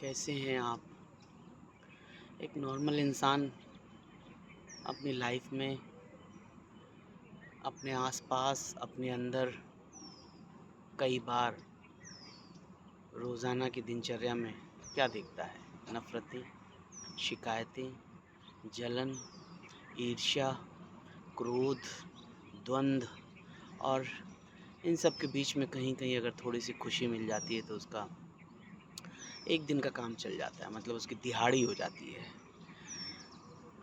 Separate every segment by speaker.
Speaker 1: कैसे हैं आप? एक नॉर्मल इंसान अपनी लाइफ में अपने आसपास, अपने अंदर कई बार रोज़ाना की दिनचर्या में क्या देखता है? नफ़रतें, शिकायतें, जलन, ईर्ष्या, क्रोध, द्वंद्व और इन सब के बीच में कहीं-कहीं अगर थोड़ी-सी खुशी मिल जाती है तो उसका एक दिन का काम चल जाता है, मतलब उसकी दिहाड़ी हो जाती है।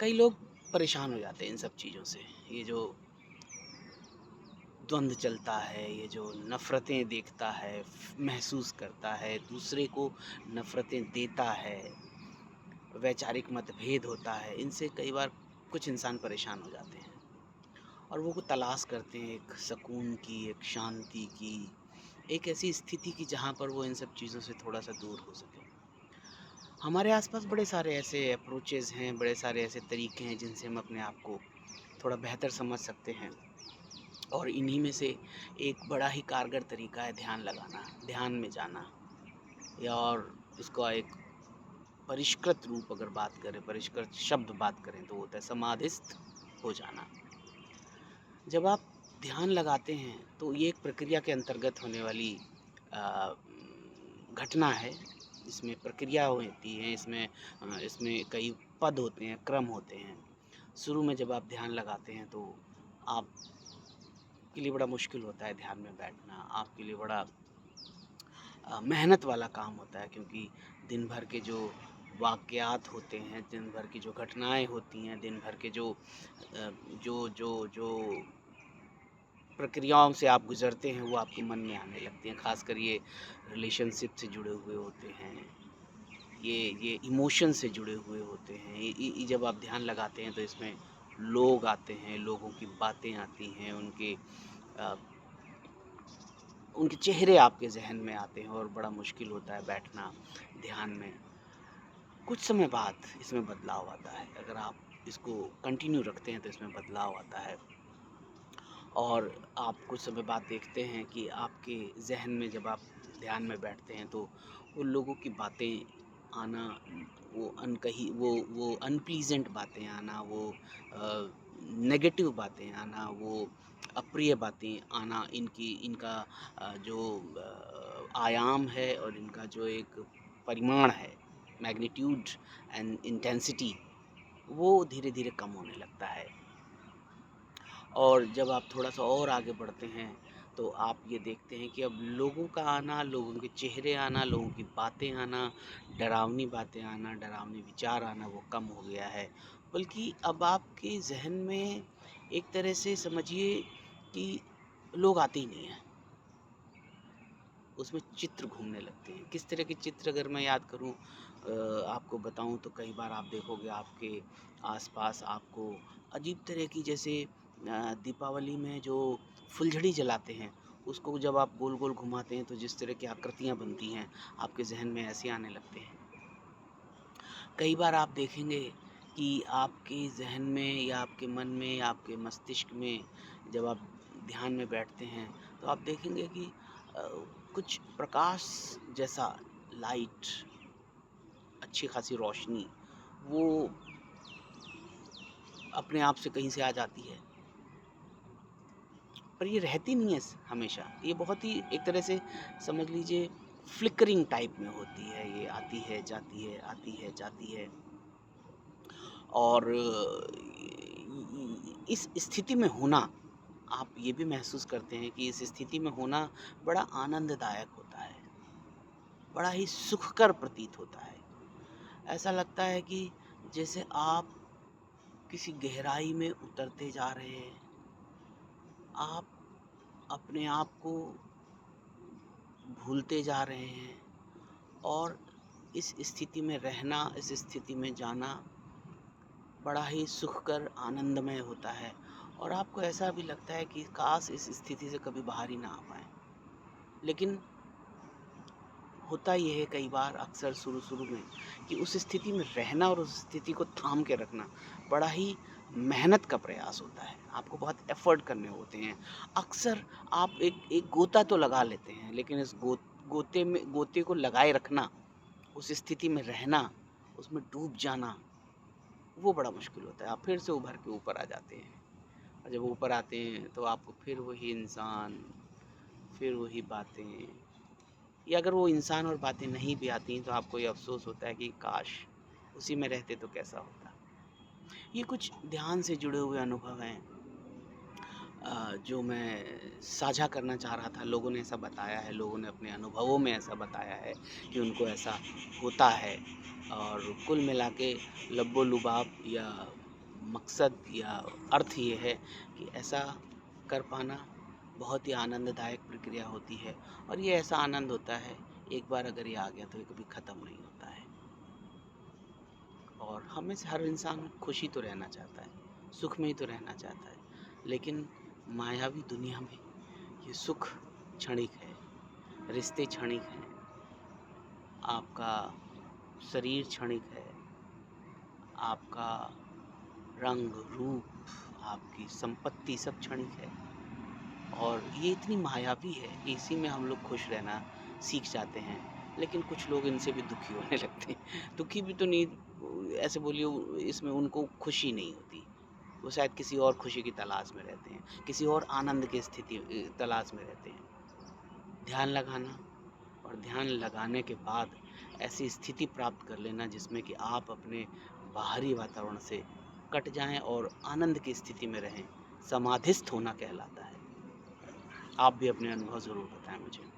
Speaker 1: कई लोग परेशान हो जाते हैं इन सब चीज़ों से। ये जो द्वंद चलता है, ये जो नफ़रतें देखता है, महसूस करता है, दूसरे को नफ़रतें देता है, वैचारिक मतभेद होता है, इनसे कई बार कुछ इंसान परेशान हो जाते हैं और वो तलाश करते हैं एक सुकून की, एक शांति की, एक ऐसी स्थिति की जहाँ पर वो इन सब चीज़ों से थोड़ा-सा दूर हो सकें। हमारे आसपास बड़े सारे ऐसे अप्रोचेज़ हैं, बड़े सारे ऐसे तरीके हैं जिनसे हम अपने आप को थोड़ा बेहतर समझ सकते हैं। और इन्हीं में से एक बड़ा ही कारगर तरीका है ध्यान लगाना, ध्यान में जाना या और इसका एक परिष्कृत रूप अगर बात करें, परिष्कृत शब्द बात करें तो वो होता है समाधिस्थ हो जाना। जब आप ध्यान लगाते हैं तो ये एक प्रक्रिया के अंतर्गत होने वाली अ, घटना है। इसमें प्रक्रिया होती है, इसमें कई पद होते हैं, क्रम होते हैं। शुरू में जब आप ध्यान लगाते हैं तो आप के लिए बड़ा मुश्किल होता है ध्यान में बैठना, आपके लिए बड़ा मेहनत वाला काम होता है क्योंकि दिन भर के जो वाक़यात होते हैं, दिन भर की जो घटनाएँ होती हैं, दिन भर के जो जो जो प्रक्रियाओं से आप गुज़रते हैं वो आपके मन में आने लगती हैं। ख़ासकर ये रिलेशनशिप से जुड़े हुए होते हैं, ये इमोशन से जुड़े हुए होते हैं। ये जब आप ध्यान लगाते हैं तो इसमें लोग आते हैं, लोगों की बातें आती हैं, अ उनके चेहरे आपके ज़हन में आते हैं और बड़ा मुश्किल होता है बैठना ध्यान में। कुछ समय बाद इसमें बदलाव आता है। अगर आप इसको कंटिन्यू रखते हैं तो इसमें बदलाव आता है और आप कुछ समय बाद देखते हैं कि आपके ज़हन में जब आप ध्यान में बैठते हैं तो उन लोगों की बातें आना, वो अनप्लीज़ेंट बातें आना, वो नेगेटिव बातें आना, वो अप्रिय बातें आना, इनका जो आयाम है और इनका जो एक परिमाण है, मैग्नीट्यूड एंड इंटेंसिटी, वो धीरे-धीरे कम होने लगता है। और जब आप थोड़ा-सा और आगे बढ़ते हैं, तो आप ये देखते हैं कि अब लोगों का आना, लोगों के चेहरे आना, लोगों की बातें आना, डरावनी बातें आना, डरावने विचार आना वो कम हो गया है। बल्कि अब आपके ज़हन में एक तरह से समझिए कि लोग आते ही नहीं हैं। उसमें चित्र घूमने लगते हैं। किस तरह के चित्र अगर मैं याद करूँ आपको बताऊँ तो कई बार आप देखोगे आपके आस-पास आपको अजीब तरह की जैसे दीपावली में जो फुलझड़ी जलाते हैं, उसको जब आप गोल-गोल घुमाते हैं तो जिस तरह की आकृतियाँ बनती हैं, आपके ज़हन में ऐसे आने लगते हैं। कई बार आप देखेंगे कि आपके ज़हन में या आपके मन में या आपके मस्तिष्क में जब आप ध्यान में बैठते हैं तो आप देखेंगे कि अ, कुछ प्रकाश जैसा लाइट, अच्छी खासी रोशनी वो अपने आप से कहीं से आ जाती है। पर ये रहती नहीं है हमेशा, ये बहुत ही एक तरह से समझ लीजिए फ्लिकरिंग टाइप में होती है, ये आती है जाती है, आती है जाती है। और इस स्थिति में होना, आप ये भी महसूस करते हैं कि इस स्थिति में होना बड़ा आनंददायक होता है, बड़ा ही सुखकर प्रतीत होता है। ऐसा लगता है कि जैसे आप किसी गहराई में उतरते जा रहे हैं, आप अपने आप को भूलते जा रहे हैं और इस स्थिति में रहना, इस स्थिति में जाना बड़ा ही सुखकर आनंदमय होता है और आपको ऐसा भी लगता है कि काश इस स्थिति से कभी बाहर ही ना आ पाएँ। लेकिन होता ये है कई बार अक्सर शुरू-शुरू में कि उस स्थिति में रहना और उस स्थिति को थाम के रखना बड़ा ही मेहनत का प्रयास होता है। आपको बहुत एफ़र्ट करने होते हैं। अक्सर आप एक एक गोता तो लगा लेते हैं, लेकिन इस गोते को लगाए रखना उस स्थिति में रहना, उसमें डूब जाना, वो बड़ा मुश्किल होता है। आप फिर से उभर के ऊपर आ जाते हैं और जब ऊपर आते हैं तो आपको फिर वही इंसान, फिर वही बातें, या अगर वो इंसान और बातें नहीं भी आती तो आपको ये अफ़सोस होता है कि काश उसी में रहते तो कैसा होता। ये कुछ ध्यान से जुड़े हुए अनुभव हैं जो मैं साझा करना चाह रहा था। लोगों ने ऐसा बताया है, लोगों ने अपने अनुभवों में ऐसा बताया है कि उनको ऐसा होता है और कुल मिला के लब्बो-लुबाब या मकसद या अर्थ ये है कि ऐसा कर पाना बहुत ही आनंददायक प्रक्रिया होती है और ये ऐसा आनंद होता है, एक बार अगर ये आ गया तो ये कभी ख़त्म नहीं होता है। और हमें से हर इंसान खुशी तो रहना चाहता है, सुख में ही तो रहना चाहता है, लेकिन मायावी दुनिया में ये सुख क्षणिक है, रिश्ते क्षणिक हैं, आपका शरीर क्षणिक है, आपका रंग, रूप, आपकी संपत्ति सब क्षणिक है और ये इतनी मायावी है कि इसी में हम लोग खुश रहना सीख जाते हैं। लेकिन कुछ लोग इनसे भी दुखी होने लगते हैं। दुखी भी तो नहीं, ऐसे बोलिए इसमें उनको खुशी नहीं होती। वो शायद किसी और खुशी की तलाश में रहते हैं, किसी और आनंद की स्थिति तलाश में रहते हैं। ध्यान लगाना और ध्यान लगाने के बाद ऐसी स्थिति प्राप्त कर लेना जिसमें कि आप अपने बाहरी वातावरण से कट जाएँ और आनंद की स्थिति में रहें, समाधिस्थ होना कहलाता है। आप भी अपने अनुभव ज़रूर बताएँ मुझे।